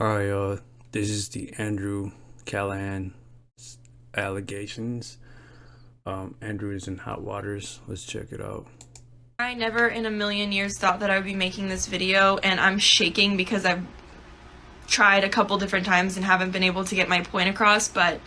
Alright, this is the Andrew Callaghan allegations. Andrew is in hot waters. Let's check it out. I never in a million years thought that I would be making this video, and I'm shaking because I've tried a couple different times and haven't been able to get my point across, but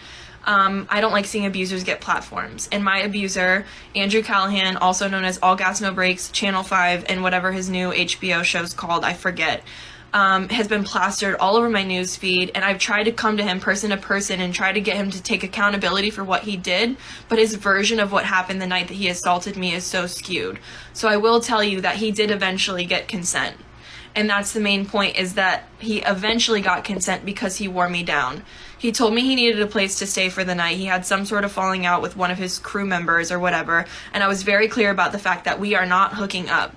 I don't like seeing abusers get platforms. And my abuser, Andrew Callaghan, also known as All Gas No Breaks, Channel 5, and whatever his new HBO show's called, I forget, has been plastered all over my news feed, and I've tried to come to him person to person and try to get him to take accountability for what he did, but his version of what happened the night that he assaulted me is so skewed. So I will tell you that he did eventually get consent. And that's the main point, is that he eventually got consent because he wore me down. He told me he needed a place to stay for the night. He had some sort of falling out with one of his crew members or whatever, and I was very clear about the fact that we are not hooking up.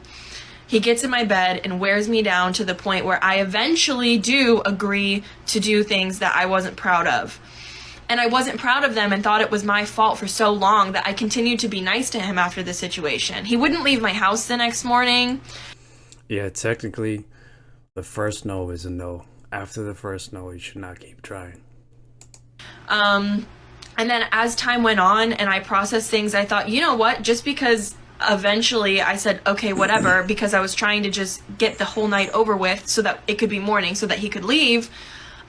He gets in my bed and wears me down to the point where I eventually do agree to do things that I wasn't proud of. And I wasn't proud of them and thought it was my fault for so long that I continued to be nice to him after the situation. He wouldn't leave my house the next morning. Yeah, technically, the first no is a no. After the first no, you should not keep trying. And then as time went on and I processed things, I thought, you know what, just because eventually I said, okay, whatever, because I was trying to just get the whole night over with so that it could be morning so that he could leave,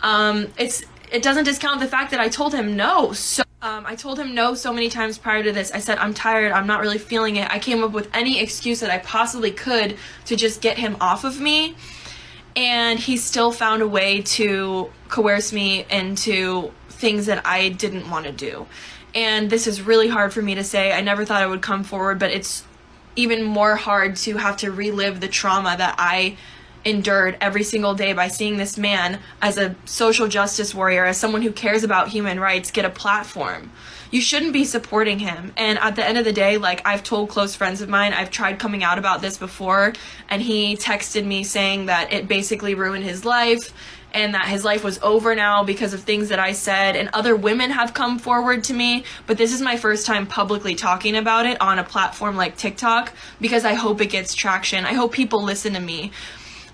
it doesn't discount the fact that I told him no. I told him no so many times prior to this. I said, I'm tired, I'm not really feeling it. I came up with any excuse that I possibly could to just get him off of me. And he still found a way to coerce me into things that I didn't want to do. And this is really hard for me to say. I never thought I would come forward, but it's even more hard to have to relive the trauma that I endured every single day by seeing this man as a social justice warrior, as someone who cares about human rights, get a platform. You shouldn't be supporting him. And at the end of the day, like, I've told close friends of mine, I've tried coming out about this before, and he texted me saying that it basically ruined his life and that his life was over now because of things that I said, and other women have come forward to me, but this is my first time publicly talking about it on a platform like TikTok because I hope it gets traction. I hope people listen to me.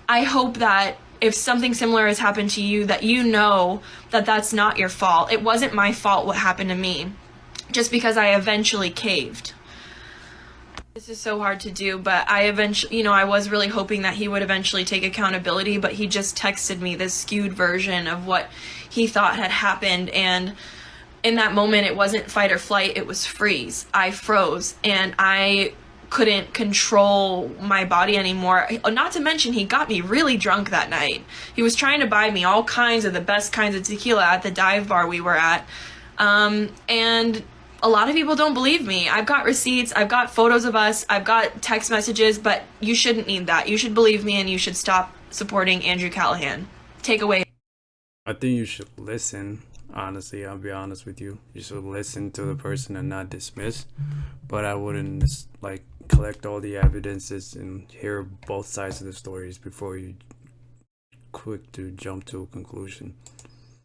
I hope that if something similar has happened to you, that you know that that's not your fault. It wasn't my fault what happened to me, just because I eventually caved. This is so hard to do, but I eventually, I was really hoping that he would eventually take accountability, but he just texted me this skewed version of what he thought had happened, and in that moment, it wasn't fight or flight, it was freeze. I froze, and I couldn't control my body anymore. Not to mention, he got me really drunk that night. He was trying to buy me all kinds of the best kinds of tequila at the dive bar we were at, and a lot of people don't believe me. I've got receipts, I've got photos of us, I've got text messages, but you shouldn't need that. You should believe me, and you should stop supporting Andrew Callaghan. Take away. I think you should listen. Honestly, I'll be honest with you. You should listen to the person and not dismiss. But I wouldn't collect all the evidences and hear both sides of the stories before you quick to jump to a conclusion.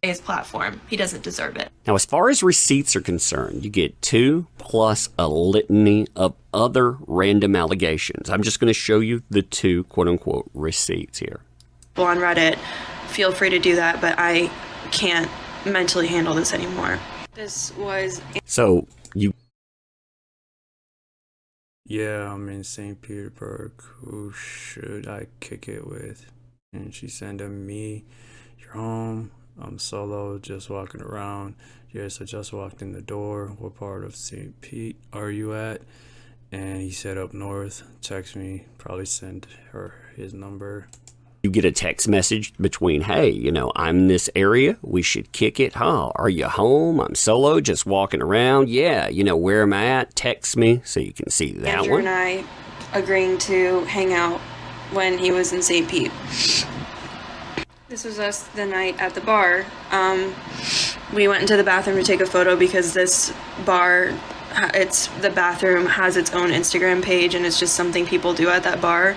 His platform. He doesn't deserve it. Now, as far as receipts are concerned, you get 2 plus a litany of other random allegations. I'm just going to show you the 2 quote-unquote receipts here. On Reddit, feel free to do that, but I can't mentally handle this anymore. This was... So, you... Yeah, I'm in St. Petersburg. Who should I kick it with? And she sent him me. You're home. I'm solo, just walking around. Yes, I just walked in the door. What part of St. Pete are you at? And he said up north. Text me. Probably send her his number. You get a text message between, hey, I'm in this area. We should kick it. Huh? Are you home? I'm solo, just walking around. Yeah, where am I at? Text me so you can see that Andrew one. And I agreeing to hang out when he was in St. Pete. This was us the night at the bar. We went into the bathroom to take a photo because this bar, the bathroom has its own Instagram page, and it's just something people do at that bar.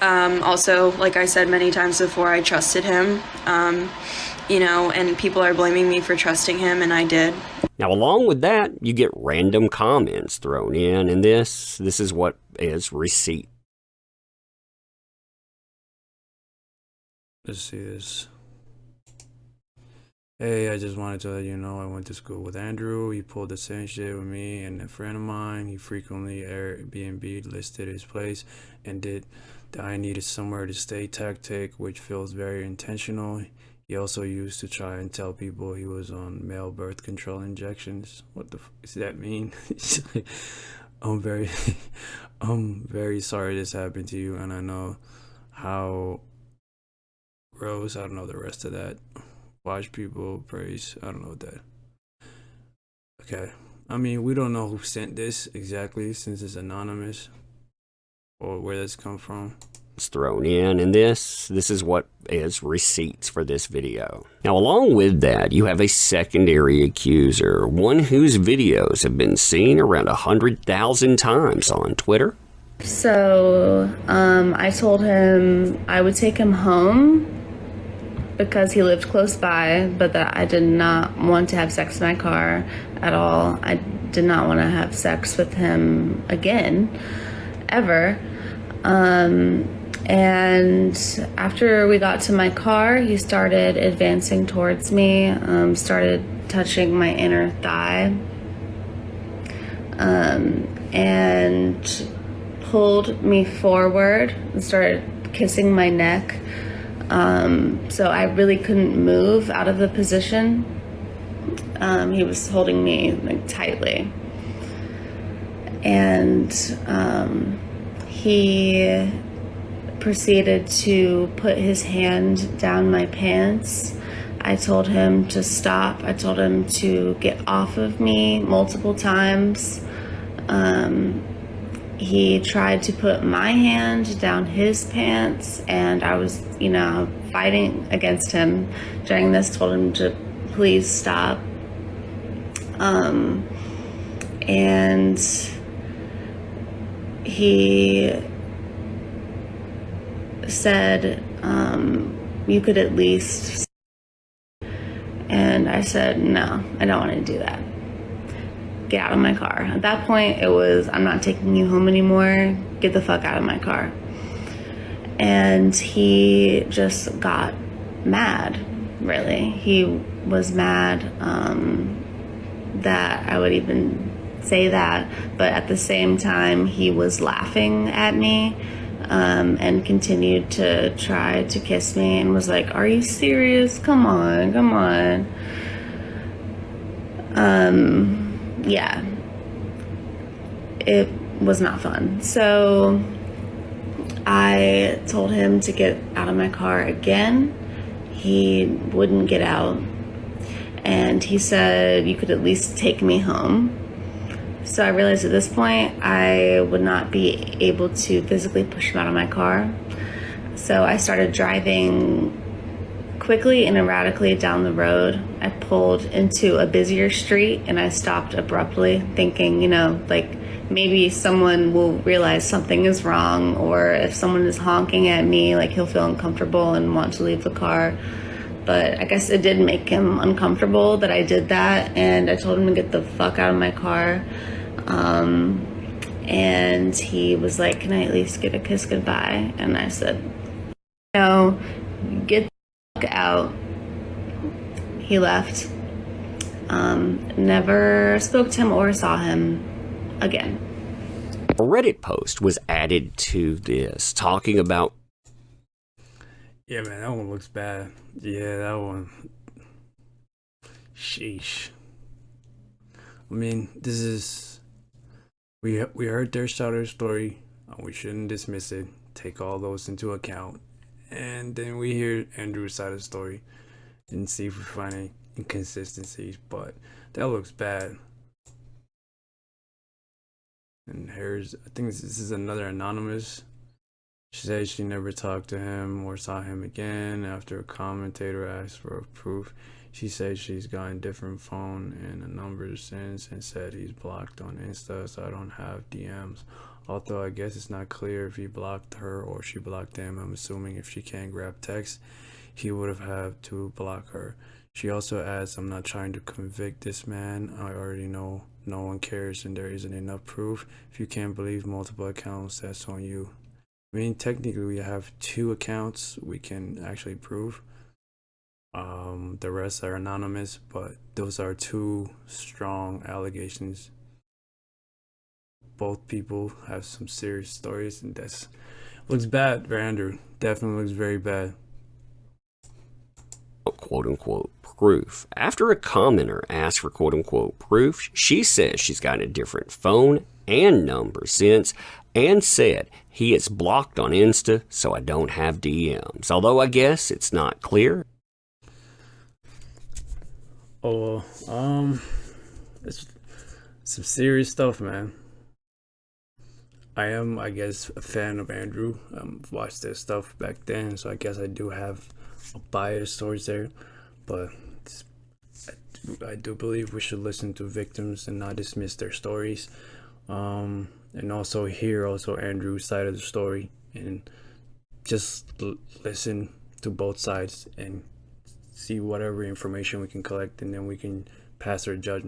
Also, like I said many times before, I trusted him, and people are blaming me for trusting him, and I did. Now, along with that, you get random comments thrown in, and this is what is receipt. Let's see this. Hey, I just wanted to let you know I went to school with Andrew. He pulled the same shit with me and a friend of mine. He frequently Airbnb listed his place and did the I needed somewhere to stay tactic, which feels very intentional. He also used to try and tell people he was on male birth control injections. What the does that mean? I'm very, I'm very sorry this happened to you, and I know how gross. I don't know the rest of that. Watch people praise. I don't know what that. Okay. I mean, we don't know who sent this exactly since it's anonymous or where this come from. Thrown in, and this is what is receipts for this video. Now, along with that, you have a secondary accuser, one whose videos have been seen around 100,000 times on Twitter. So I told him I would take him home because he lived close by, but that I did not want to have sex in my car at all. I did not want to have sex with him again, ever. And after we got to my car, he started advancing towards me, started touching my inner thigh, and pulled me forward and started kissing my neck. So I really couldn't move out of the position. He was holding me like tightly. And he proceeded to put his hand down my pants. I told him to stop. I told him to get off of me multiple times. He tried to put my hand down his pants, and I was, fighting against him during this, told him to please stop. And he said, you could at least, and I said, no, I don't want to do that. Get out of my car. At that point, it was, I'm not taking you home anymore. Get the fuck out of my car. And he just got mad, really. He was mad that I would even say that, but at the same time, he was laughing at me and continued to try to kiss me and was like, are you serious? Come on, come on. Yeah, it was not fun. So I told him to get out of my car again. He wouldn't get out. And he said, you could at least take me home. So I realized at this point, I would not be able to physically push him out of my car. So I started driving quickly and erratically down the road. I pulled into a busier street and I stopped abruptly, thinking, maybe someone will realize something is wrong, or if someone is honking at me, he'll feel uncomfortable and want to leave the car. But I guess it did make him uncomfortable that I did that, and I told him to get the fuck out of my car. And he was like, can I at least get a kiss goodbye? And I said, no, get the fuck out. He left. Never spoke to him or saw him again. A Reddit post was added to this talking about, Yeah, man, that one looks bad. Yeah, that one. Sheesh. I mean, this is we heard their starter story. We shouldn't dismiss it. Take all those into account, and then we hear Andrew's side of the story and see if we find any inconsistencies. But that looks bad. And here's, I think this is another anonymous. She said she never talked to him or saw him again after a commentator asked for proof. She said she's gotten different phone and a number since and said he's blocked on Insta, so I don't have DMs. Although I guess it's not clear if he blocked her or she blocked him. I'm assuming if she can't grab text, he would have had to block her. She also adds, I'm not trying to convict this man. I already know no one cares and there isn't enough proof. If you can't believe multiple accounts, that's on you. I mean, technically we have 2 accounts we can actually prove. The rest are anonymous, but those are two strong allegations. Both people have some serious stories, and that's looks bad for Andrew. Definitely looks very bad. Quote unquote proof. After a commenter asked for quote unquote proof, she says she's got a different phone and number since, and said he is blocked on Insta, so I don't have DMs. Although I guess it's not clear. Oh, it's some serious stuff, man. I am, I guess, a fan of Andrew. Watched their stuff back then, so I guess I do have a bias towards there. But I do believe we should listen to victims and not dismiss their stories. And also hear also Andrew's side of the story, and just listen to both sides and see whatever information we can collect, and then we can pass our judgment.